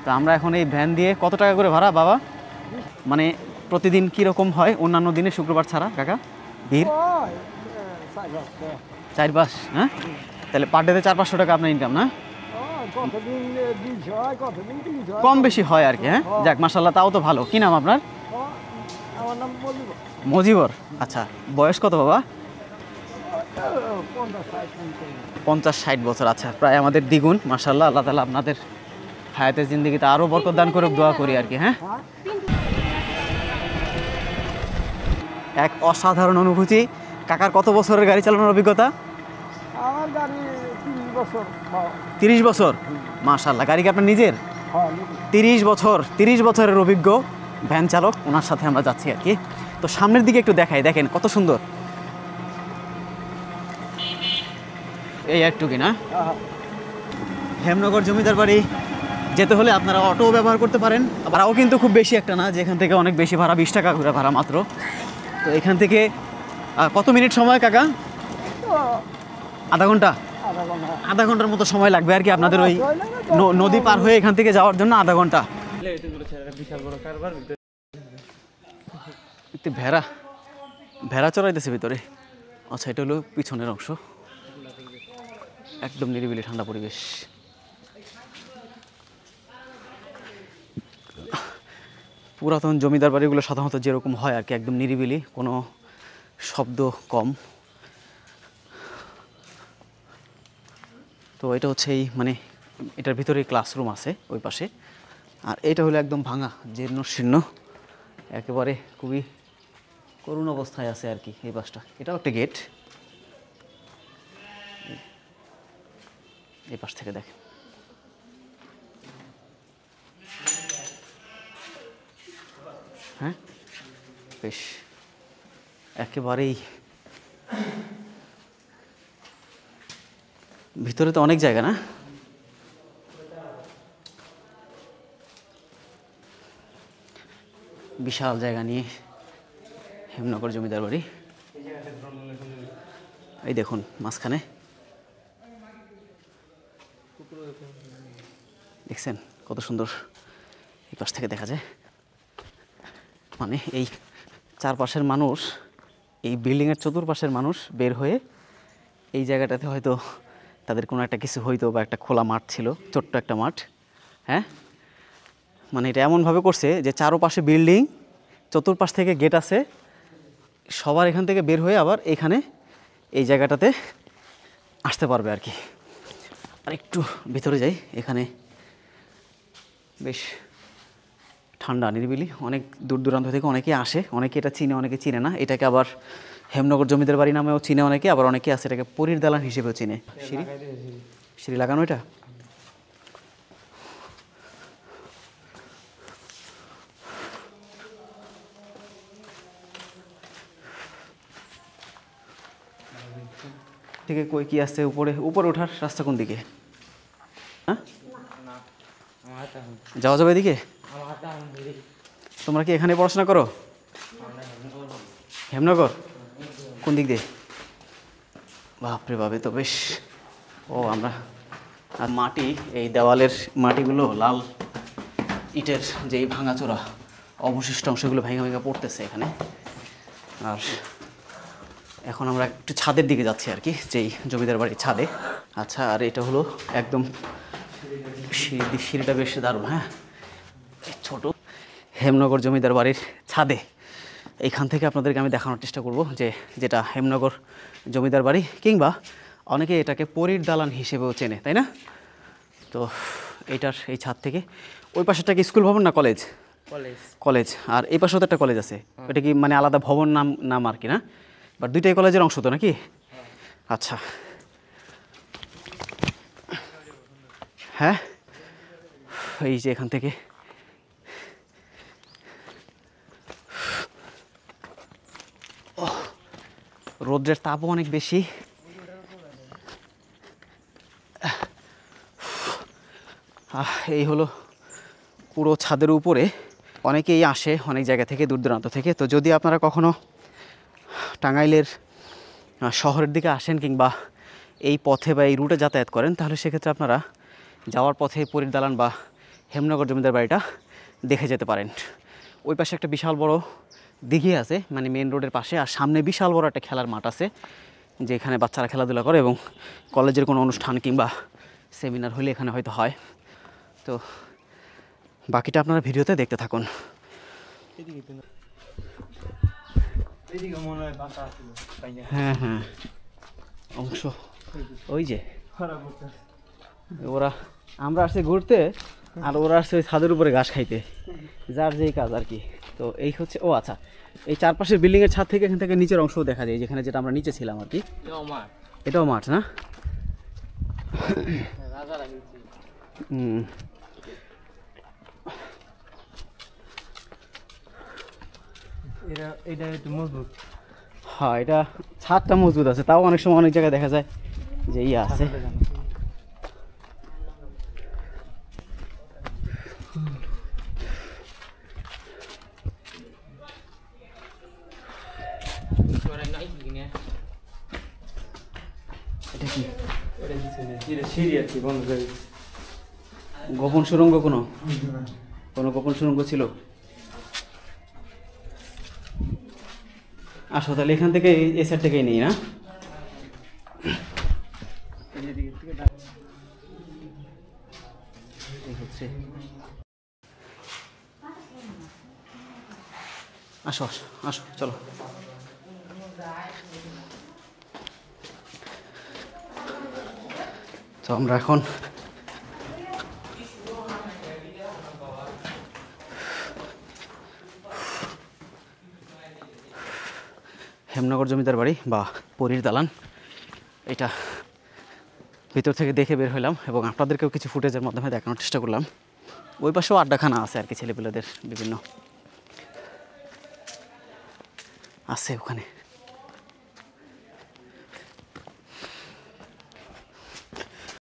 তো আমরা এখন এই ভ্যান দিয়ে কত টাকা করে ভাড়া বাবা? মানে প্রতিদিন কীরকম হয় অন্যান্য দিনে শুক্রবার ছাড়া কাকা ভিড়? 4-5, হ্যাঁ? তাহলে পার ডেতে 400-500 টাকা আপনার ইনকাম না? কম বেশি হয় আর কি। হ্যাঁ, যাক মাশাআল্লাহ, তাও তো ভালো। কি নাম আপনার? মজিবর। আচ্ছা, বয়স কত বাবা? 50-60 বছর। আচ্ছা, প্রায় আমাদের দ্বিগুণ। মাশাআল্লাহ, আল্লাহ তাআলা আপনাদের হায়াতের জিন্দেগিতে আরও বরকত দান করুক, দোয়া করি আর কি। হ্যাঁ, এক অসাধারণ অনুভূতি। কাকার কত বছরের গাড়ি চালানোর অভিজ্ঞতা? আমার গাড়ি 30 বছর। 30 বছর? মাশাআল্লাহ। গাড়ি কি আপনার নিজের? 30 বছর, 30 বছরের অভিজ্ঞ ভ্যান চালক, ওনার সাথে আমরা যাচ্ছি আর কি। তো সামনের দিকে একটু দেখাই, দেখেন কত সুন্দর। এই একটু কি না, হেমনগর জমিদার বাড়ি যেতে হলে আপনারা অটো ব্যবহার করতে পারেন। ভাড়াও কিন্তু খুব বেশি একটা না, যেখান থেকে অনেক বেশি ভাড়া, 20 টাকা করে ভাড়া মাত্র। তো এখান থেকে কত মিনিট সময় কাকা? আধা ঘন্টা। আধা ঘন্টার মতো সময় লাগবে আর কি আপনাদের ওই নদী পার হয়ে এখান থেকে যাওয়ার জন্য আধা ঘন্টা। ভেড়া ভেড়া চড়াইতেছে ভিতরে। আচ্ছা, এটা হলো পিছনের অংশ। একদম নিরিবিলি ঠান্ডা পরিবেশ। পুরাতন জমিদার বাড়িগুলো সাধারণত যেরকম হয় আর কি, একদম নিরিবিলি, কোনো শব্দ কম। তো এটা হচ্ছে এই মানে এটার ভিতরে ক্লাসরুম আছে ওই পাশে। আর এটা হলো একদম ভাঙা, জীর্ণ শীর্ণ, একেবারে খুবই করুণ অবস্থায় আছে আর কি এই পাশটা। এটাও একটা গেট, এই পাশ থেকে দেখেন। হ্যাঁ, বেশ একেবারেই ভিতরে তো অনেক জায়গা না? বিশাল জায়গা নিয়ে হেমনগর জমিদার বাড়ি। এই দেখুন মাঝখানে দেখছেন কত সুন্দর, এই পাশ থেকে দেখা যায়। মানে এই চারপাশের মানুষ, এই বিল্ডিংয়ের চতুর্পাশের মানুষ বের হয়ে এই জায়গাটাতে হয়তো তাদের কোনো একটা কিছু হইতো, বা একটা খোলা মাঠ ছিল, ছোট্ট একটা মাঠ। হ্যাঁ, মানে এটা এমনভাবে করছে যে চারোপাশে বিল্ডিং, চতুর্পাশ থেকে গেট আছে, সবার এখান থেকে বের হয়ে আবার এখানে এই জায়গাটাতে আসতে পারবে আর কি। আর একটু ভিতরে যাই, এখানে বেশ ঠান্ডা নিরিবিলি, অনেক দূর দূরান্ত থেকে অনেকে আসে, অনেকে এটা চিনে, অনেকে চিনে না। এটাকে আবার হেমনগর জমিদার বাড়ি নামেও চিনে অনেকে, আবার অনেকে আছে এটাকে পরীর দালান হিসেবেও চিনে। সিঁড়ি সিঁড়ি লাগানো এটা। থেকে কই কি আসছে উপরে? উপরে ওঠার রাস্তা কোন দিকে? হ্যাঁ, যাওয়া যাবে এদিকে? তোমরা কি এখানে পড়াশোনা করো? হেমনগর কোন দিক দিয়ে? বাপরে বাপে, তো বেশ। ও আমরা আর মাটি, এই দেওয়ালের মাটিগুলো লাল ইটের যেই ভাঙাচোরা অবশিষ্ট অংশগুলো ভেঙে ভেঙে পড়তেছে এখানে। আর এখন আমরা একটু ছাদের দিকে যাচ্ছি আর কি, যেই জমিদার বাড়ির ছাদে। আচ্ছা, আর এটা হলো একদম সিঁড়িটা বেশ দারুণ। হ্যাঁ, ছোট হেমনগর জমিদার বাড়ির ছাদে। এইখান থেকে আপনাদেরকে আমি দেখানোর চেষ্টা করব যে যেটা হেমনগর জমিদার বাড়ি, কিংবা অনেকে এটাকে পরীর দালান হিসেবেও চেনে, তাই না? তো এইটার এই ছাদ থেকে ওই পাশেটা কি স্কুল ভবন না কলেজ? কলেজ। আর এই পাশেও তো একটা কলেজ আছে, এটা কি মানে আলাদা ভবন নাম আর কি না? বাট দুইটাই কলেজের অংশ তো নাকি? আচ্ছা, হ্যাঁ, এই যে এখান থেকে রোদ্রের তাপও অনেক বেশি। এই হলো পুরো ছাদের উপরে অনেকেই আসে অনেক জায়গা থেকে, দূর দূরান্ত থেকে। তো যদি আপনারা কখনো টাঙ্গাইলের শহরের দিকে আসেন কিংবা এই পথে বা এই রুটে যাতায়াত করেন, তাহলে সেক্ষেত্রে আপনারা যাওয়ার পথে পরীর দালান বা হেমনগর জমিদার বাড়িটা দেখে যেতে পারেন। ওই পাশে একটা বিশাল বড় দিঘি আছে, মানে মেন রোডের পাশে, আর সামনে বিশাল বড় একটা খেলার মাঠ আছে যেখানে বাচ্চারা খেলাধুলা করে এবং কলেজের কোনো অনুষ্ঠান কিংবা সেমিনার হলে এখানে হয়তো হয়। তো বাকিটা আপনারা ভিডিওতে দেখতে থাকুন। হ্যাঁ হ্যাঁ, অংশ ওই যে ওরা, আমরা আসছি ঘুরতে আর ওরা আসছে ওই ছাদের উপরে ঘাস খাইতে, যার যেই কাজ আর কি। তো এই হচ্ছে, ও আচ্ছা, এই চারপাশের বিল্ডিংয়ের ছাদ থেকে এখান থেকে নিচের অংশও দেখা যায়, যেখানে যেটা আমরা নিচে ছিলাম আর কি। এটাও মাঠ না? হ্যাঁ, এটা ছাদটা মজবুত আছে, তাও অনেক সময় অনেক জায়গায় দেখা যায় যে ইয়ে আছে। এটা কি গোপন সুড়ঙ্গ? কোনো গোপন সুড়ঙ্গ ছিল? আসো তাহলে এখান থেকে এই সাইড থেকেই নেই না? হচ্ছে, আসো আসো আসো, চলো। তো আমরা এখন হেমনগর জমিদার বাড়ি বা পরীর দালান, এটা ভিতর থেকে দেখে বের হলাম এবং আপনাদেরকেও কিছু ফুটেজের মাধ্যমে দেখানোর চেষ্টা করলাম। ওই পাশেও আড্ডাখানা আছে আর কি, ছেলেপেলেদের বিভিন্ন আছে ওখানে।